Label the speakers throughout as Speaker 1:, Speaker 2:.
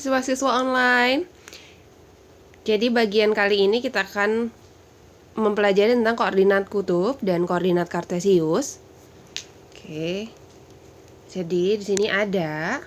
Speaker 1: siswa-siswa online. Jadi bagian kali ini kita akan mempelajari tentang koordinat kutub dan koordinat kartesius. Oke. Jadi di sini ada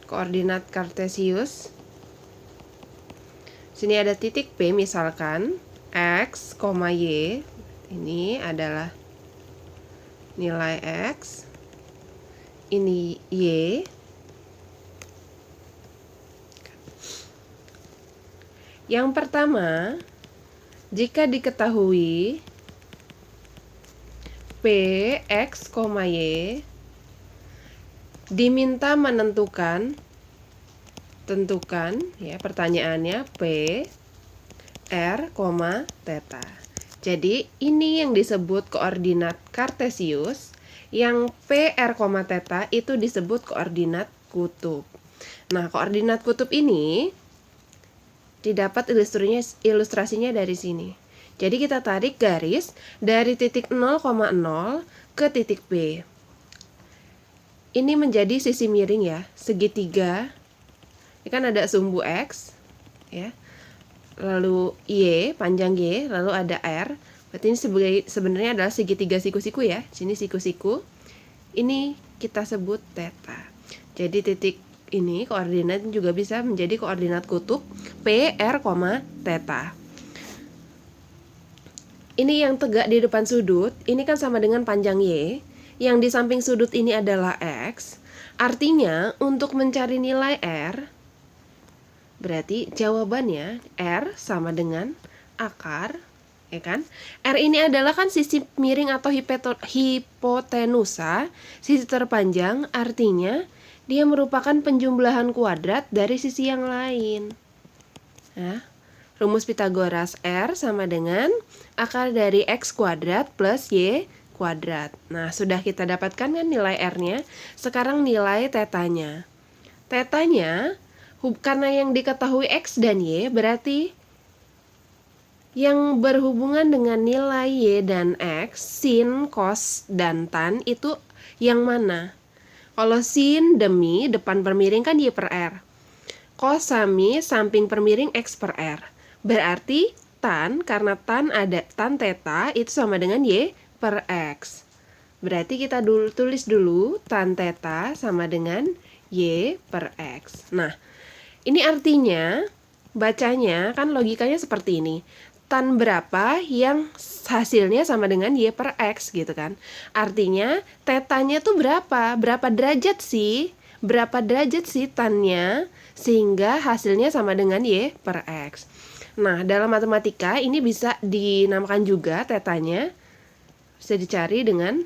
Speaker 1: koordinat kartesius. Sini ada titik P misalkan X, Y. Ini adalah nilai X. Ini Y. Yang pertama, jika diketahui P, X, Y diminta menentukan, ya pertanyaannya P, R, theta. Jadi ini yang disebut koordinat kartesius, yang P, R, theta itu disebut koordinat kutub. Nah, koordinat kutub ini didapat ilustrasinya dari sini. Jadi kita tarik garis dari titik 0,0 ke titik P. Ini menjadi sisi miring ya, segitiga. Ini kan ada sumbu X, ya. Lalu Y, panjang Y, lalu ada R. Berarti ini sebenarnya adalah segitiga siku-siku ya. Sini siku-siku. Ini kita sebut theta. Jadi titik ini koordinat juga bisa menjadi koordinat kutub P, R, theta. Ini yang tegak di depan sudut, ini kan sama dengan panjang Y. Yang di samping sudut ini adalah X. Artinya untuk mencari nilai R, berarti jawabannya R sama dengan akar, ya kan? R ini adalah kan sisi miring atau hipotenusa, sisi terpanjang, artinya dia merupakan penjumlahan kuadrat dari sisi yang lain. Nah, rumus Pitagoras R sama dengan akar dari X kuadrat plus Y kuadrat. Nah, sudah kita dapatkan kan nilai R-nya. Sekarang nilai tetanya. Tetanya, karena yang diketahui X dan Y, berarti yang berhubungan dengan nilai Y dan X, sin, cos, dan tan, itu yang mana? Kalau sin demi depan permiring kan Y per R. Cos sami samping permiring X per R. Berarti tan, karena tan ada tan theta itu sama dengan Y per X. Berarti kita tulis dulu tan theta sama dengan Y per X. Nah, ini artinya bacanya kan logikanya seperti ini. Tan berapa yang hasilnya sama dengan Y per X gitu kan. Artinya tetanya tuh berapa? Berapa derajat sih? Berapa derajat sih tannya sehingga hasilnya sama dengan Y per X. Nah, dalam matematika ini bisa dinamakan juga tetanya. Bisa dicari dengan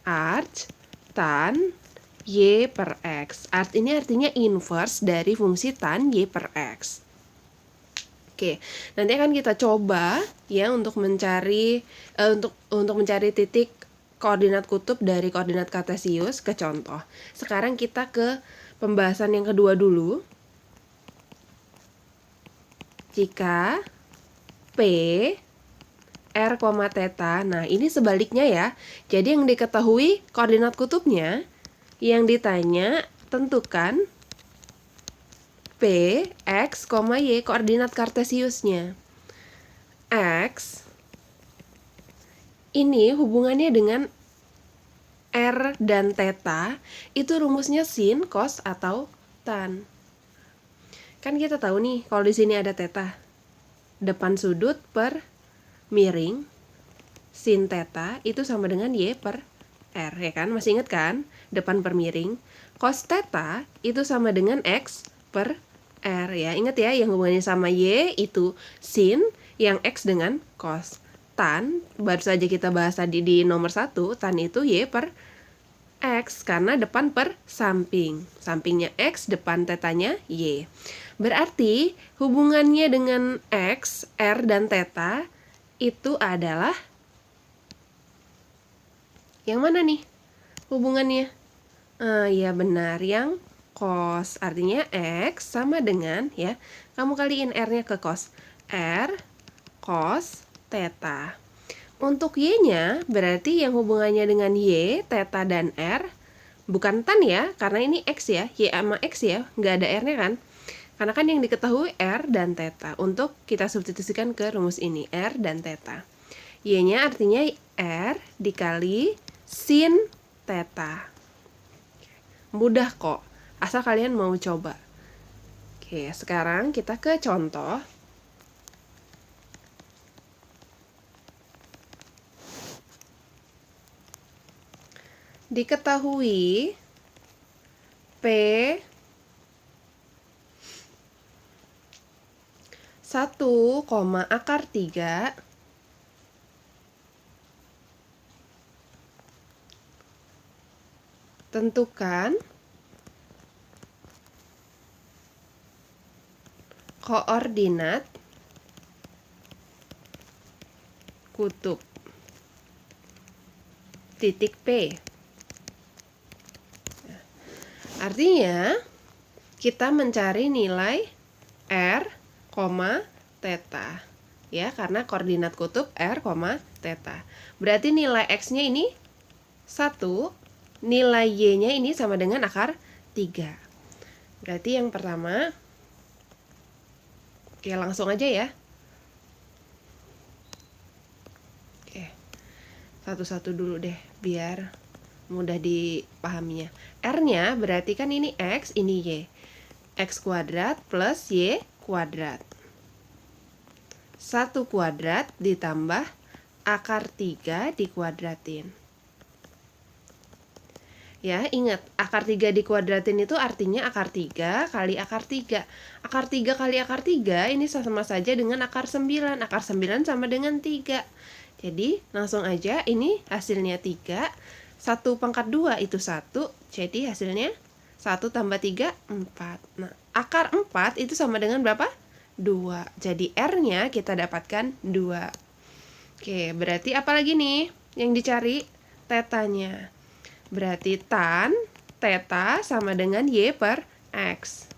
Speaker 1: arc tan Y per X. Arc ini artinya inverse dari fungsi tan Y per X. Oke, nanti akan kita coba ya untuk mencari titik koordinat kutub dari koordinat kartesius ke contoh. Sekarang kita ke pembahasan yang kedua dulu. Jika P, R, theta, nah ini sebaliknya ya. Jadi yang diketahui koordinat kutubnya, yang ditanya tentukan P, X, Y, koordinat kartesiusnya. X, ini hubungannya dengan R dan theta, itu rumusnya sin, cos, atau tan. Kan kita tahu nih, kalau di sini ada theta. Depan sudut per miring, sin theta, itu sama dengan Y per R, ya kan? Masih ingat kan? Depan per miring. Cos theta, itu sama dengan X per R ya. Ingat ya, yang hubungannya sama Y itu sin, yang X dengan cos. Tan, baru saja kita bahas tadi di nomor 1, tan itu Y per X, karena depan per samping. Sampingnya X, depan tetanya Y. Berarti hubungannya dengan X, R, dan theta itu adalah yang mana nih hubungannya? Ya benar, yang cos. Artinya X sama dengan, ya, kamu kaliin R-nya ke cos. R cos theta. Untuk Y-nya berarti yang hubungannya dengan Y, theta dan R bukan tan ya, karena ini X ya, Y sama X ya, nggak ada R-nya kan. Karena kan yang diketahui R dan theta. Untuk kita substitusikan ke rumus ini, R dan theta. Y-nya artinya R dikali sin theta. Mudah kok, asal kalian mau coba. Oke, sekarang kita ke contoh. Diketahui P 1, akar 3 tentukan koordinat kutub titik P. Artinya kita mencari nilai R, theta. Ya, karena koordinat kutub R, theta. Berarti nilai X-nya ini 1, nilai Y-nya ini sama dengan akar 3. Berarti yang pertama, oke langsung aja ya. Oke, satu-satu dulu deh, biar mudah dipahaminya. R-nya berarti kan ini X, ini Y. X kuadrat plus Y kuadrat. 1 kuadrat ditambah akar 3 dikuadratin. Ya, ingat, akar 3 dikuadratin itu artinya akar 3 kali akar 3. Akar 3 kali akar 3 ini sama saja dengan akar 9. Akar 9 sama dengan 3. Jadi, langsung aja ini hasilnya 3. 1 pangkat 2 itu 1. Jadi, hasilnya 1 tambah 3, 4. Nah, akar 4 itu sama dengan berapa? 2. Jadi, R-nya kita dapatkan 2. Oke, berarti apa lagi nih yang dicari? Tetanya. Berarti tan theta sama dengan Y per X.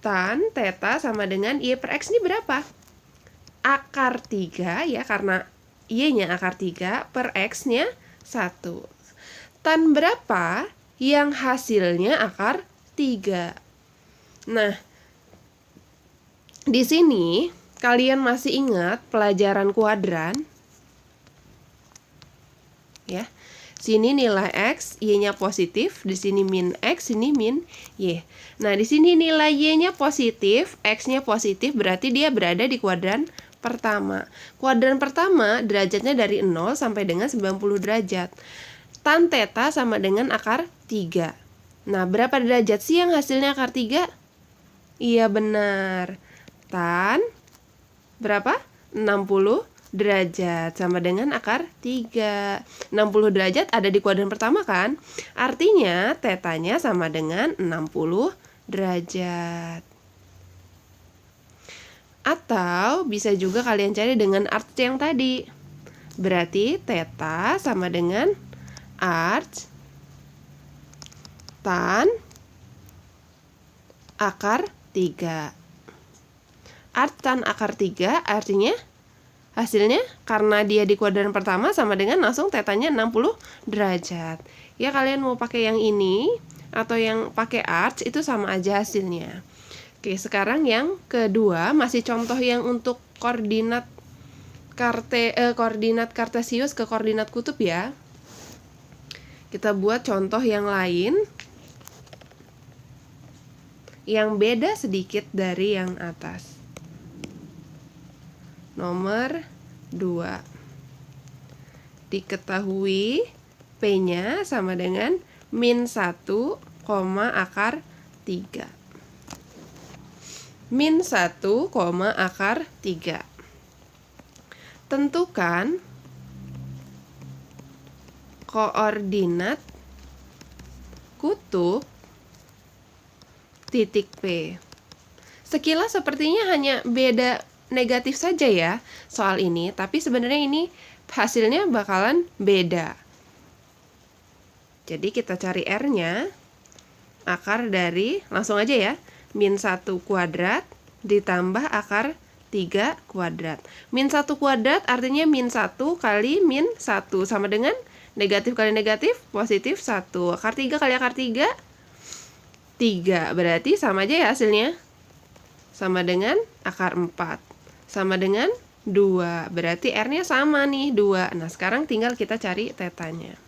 Speaker 1: Tan theta sama dengan Y per X ini berapa? Akar 3 ya, karena Y-nya akar 3 per X-nya 1. Tan berapa yang hasilnya akar 3? Nah, di sini kalian masih ingat pelajaran kuadran? Ya. Sini nilai X, Y-nya positif, di sini min X, sini min Y. Nah, di sini nilai Y-nya positif, X-nya positif, berarti dia berada di kuadran pertama. Kuadran pertama derajatnya dari 0 sampai dengan 90 derajat. Tan theta sama dengan akar 3. Nah, berapa derajat sih yang hasilnya akar 3? Iya benar. Tan berapa? 60 derajat sama dengan akar 3. 60 derajat ada di kuadran pertama kan? Artinya tetanya sama dengan 60 derajat. Atau bisa juga kalian cari dengan arc yang tadi. Berarti theta sama dengan arc tan akar 3. Arc tan akar 3 artinya hasilnya karena dia di kuadran pertama sama dengan langsung tetanya 60 derajat. Ya, kalian mau pakai yang ini atau yang pakai arc itu sama aja hasilnya. Oke, sekarang yang kedua masih contoh yang untuk koordinat kartesius ke koordinat kutub ya. Kita buat contoh yang lain yang beda sedikit dari yang atas. Nomor 2. Diketahui P-nya sama dengan min 1, akar 3. Min 1, akar 3. Tentukan koordinat kutub titik P. Sekilas sepertinya hanya beda negatif saja ya soal ini, tapi sebenarnya ini hasilnya bakalan beda. Jadi kita cari R-nya, akar dari, langsung aja ya, min 1 kuadrat ditambah akar 3 kuadrat. Min 1 kuadrat artinya min 1 kali min 1 sama dengan Negatif kali negatif, positif 1. Akar 3 kali akar 3, 3. Berarti sama aja ya hasilnya. Sama dengan akar 4. Sama dengan 2. Berarti R-nya sama nih, 2. Nah, sekarang tinggal kita cari tetanya.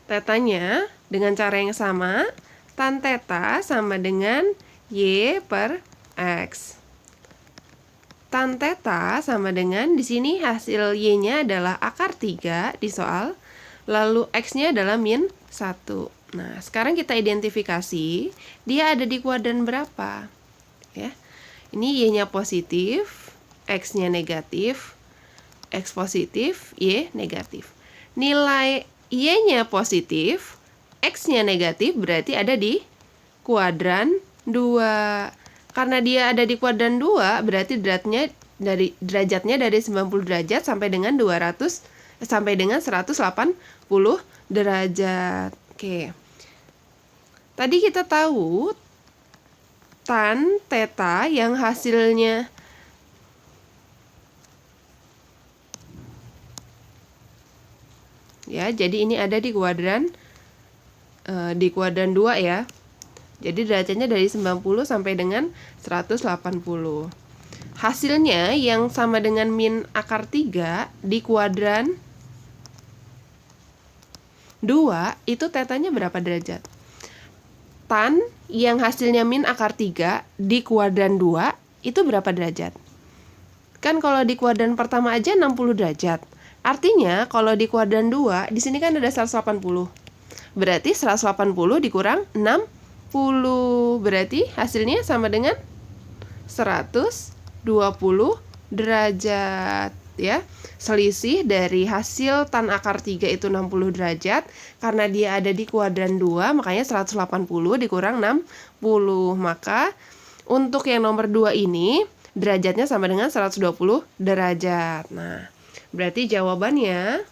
Speaker 1: Tetanya dengan cara yang sama, tan teta sama dengan Y per X. Tan teta sama dengan, di sini hasil Y-nya adalah akar 3 di soal, lalu X-nya adalah min 1. Nah, sekarang kita identifikasi, dia ada di kuadran berapa? Ya. Ini Y-nya positif, X-nya negatif, X positif, Y negatif. Nilai Y-nya positif, X-nya negatif, berarti ada di kuadran 2. Karena dia ada di kuadran 2, berarti derajatnya dari 90 derajat sampai dengan 180 derajat. Oke. Tadi kita tahu tan teta yang hasilnya ya, jadi ini ada di kuadran 2 ya. Jadi derajatnya dari 90 sampai dengan 180. Hasilnya yang sama dengan min akar 3 di kuadran 2, itu tetanya berapa derajat? Tan yang hasilnya min akar 3 di kuadran 2, itu berapa derajat? Kan kalau di kuadran pertama aja 60 derajat. Artinya kalau di kuadran 2, di sini kan ada 180. Berarti 180 dikurang 60. Berarti hasilnya sama dengan 120 derajat ya. Selisih dari hasil tan akar 3 itu 60 derajat. Karena dia ada di kuadran 2, makanya 180 dikurang 60. Maka untuk yang nomor 2 ini derajatnya sama dengan 120 derajat. Nah, berarti jawabannya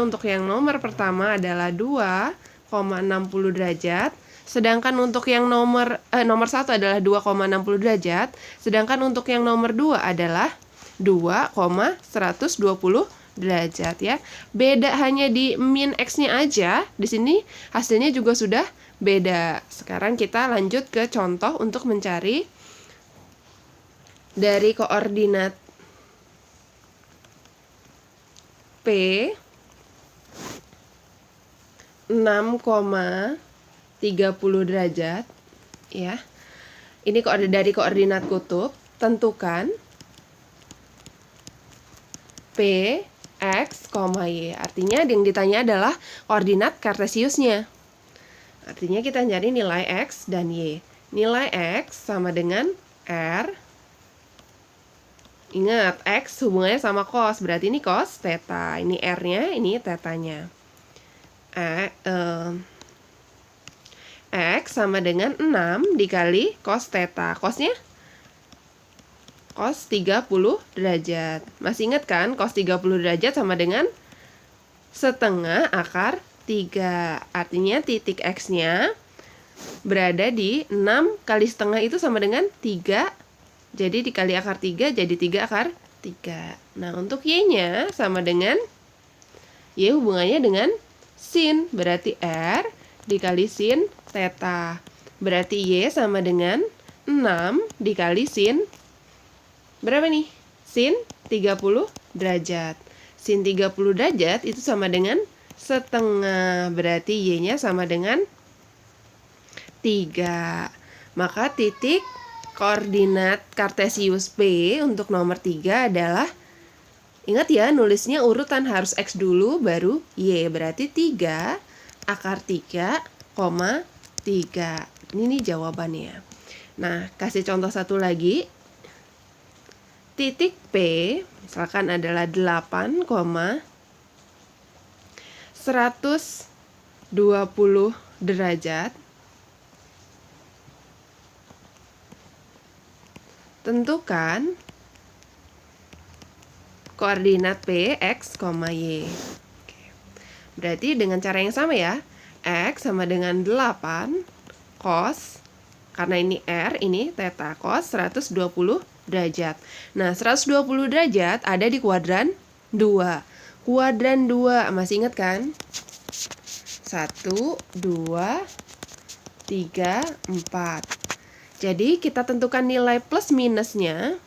Speaker 1: untuk yang nomor pertama adalah 2,60 derajat. Sedangkan untuk yang nomor 1 adalah 2,60 derajat. Sedangkan untuk yang nomor 2 adalah 2,120 derajat ya. Beda hanya di min X-nya aja. Di sini hasilnya juga sudah beda. Sekarang kita lanjut ke contoh untuk mencari dari koordinat P 6,30 derajat ya. Ini dari koordinat kutub, tentukan P, X, Y. Artinya yang ditanya adalah koordinat kartesiusnya. Artinya kita cari nilai X dan Y. Nilai X sama dengan R. Ingat, X hubungannya sama cos, berarti ini cos theta. Ini R-nya, ini tetanya. X sama dengan 6 dikali cos theta. Cosnya? Cos 30 derajat. Masih ingat kan? Cos 30 derajat sama dengan setengah akar 3. Artinya titik X-nya berada di 6 kali setengah itu sama dengan 3. Jadi dikali akar 3 jadi 3 akar 3. Nah, untuk Y-nya sama dengan Y hubungannya dengan sin. Berarti R dikali sin theta. Berarti Y sama dengan 6 dikali sin berapa nih? Sin 30 derajat. Sin 30 derajat itu sama dengan setengah. Berarti Y-nya sama dengan 3. Maka titik koordinat kartesius P untuk nomor 3 adalah, ingat ya, nulisnya urutan harus X dulu baru Y. Berarti 3 akar 3, 3. Ini jawabannya. Nah, kasih contoh satu lagi. Titik P misalkan adalah 8,120 derajat. Tentukan koordinat P, X, Y. Oke. Berarti dengan cara yang sama ya. X sama dengan 8 cos, karena ini R, ini theta, cos 120 derajat. Nah, 120 derajat ada di kuadran 2. Kuadran 2, masih ingat kan? 1, 2, 3, 4. Jadi kita tentukan nilai plus minusnya.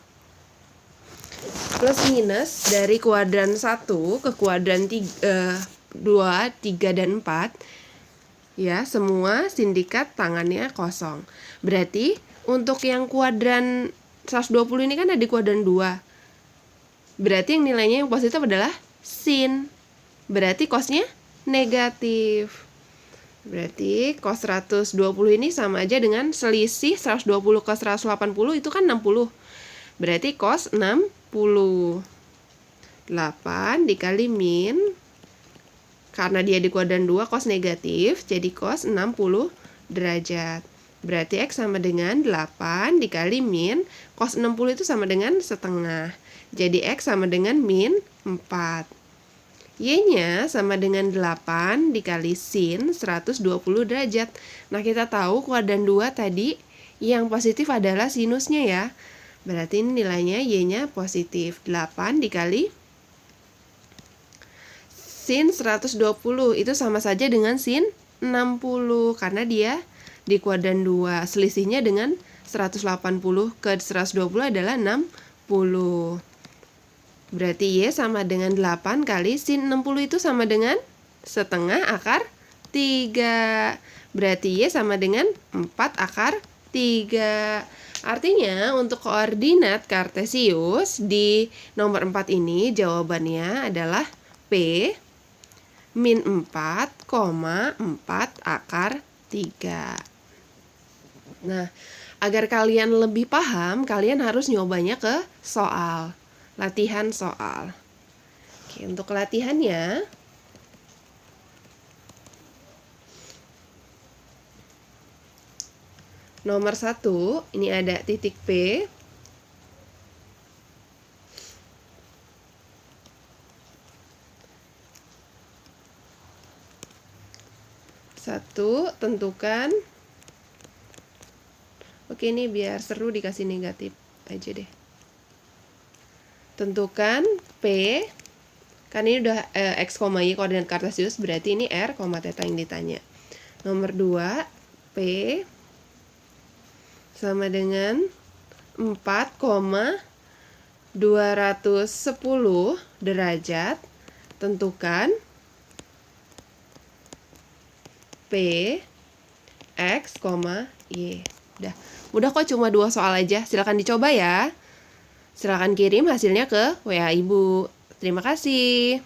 Speaker 1: Plus minus dari kuadran 1 ke kuadran 2, 3, dan 4. Ya, semua sindikat tangannya kosong. Berarti untuk yang kuadran 120 ini kan ada di kuadran 2. Berarti yang nilainya yang positif adalah sin. Berarti cosnya negatif. Berarti cos 120 ini sama aja dengan selisih 120 ke 180 itu kan 60. Berarti cos 60. 8 dikali min, karena dia di kuadran 2 cos negatif, jadi cos 60 derajat. Berarti X sama dengan 8 dikali min, cos 60 itu sama dengan setengah. Jadi X sama dengan min 4. Y-nya sama dengan 8 dikali sin 120 derajat. Nah, kita tahu kuadran 2 tadi yang positif adalah sinusnya ya. Berarti ini nilainya Y-nya positif. 8 dikali sin 120 itu sama saja dengan sin 60 karena dia di kuadran 2. Selisihnya dengan 180 ke 120 adalah 60. Berarti Y sama dengan 8 kali sin 60 itu sama dengan setengah akar 3. Berarti Y sama dengan 4 akar 3. Artinya untuk koordinat kartesius di nomor 4 ini jawabannya adalah P min 4,4 akar 3. Nah, agar kalian lebih paham, kalian harus nyobanya ke soal. Latihan soal. Oke, untuk latihannya nomor 1, ini ada titik P. Satu, tentukan. Oke, ini biar seru dikasih negatif aja deh. Tentukan P. Kan ini udah X, Y koordinat kartesius, berarti ini R, theta yang ditanya. Nomor 2, P sama dengan 4,210 derajat. Tentukan P, X, Y. Udah kok, cuma 2 soal aja. Silakan dicoba ya. Silakan kirim hasilnya ke WA Ibu. Terima kasih.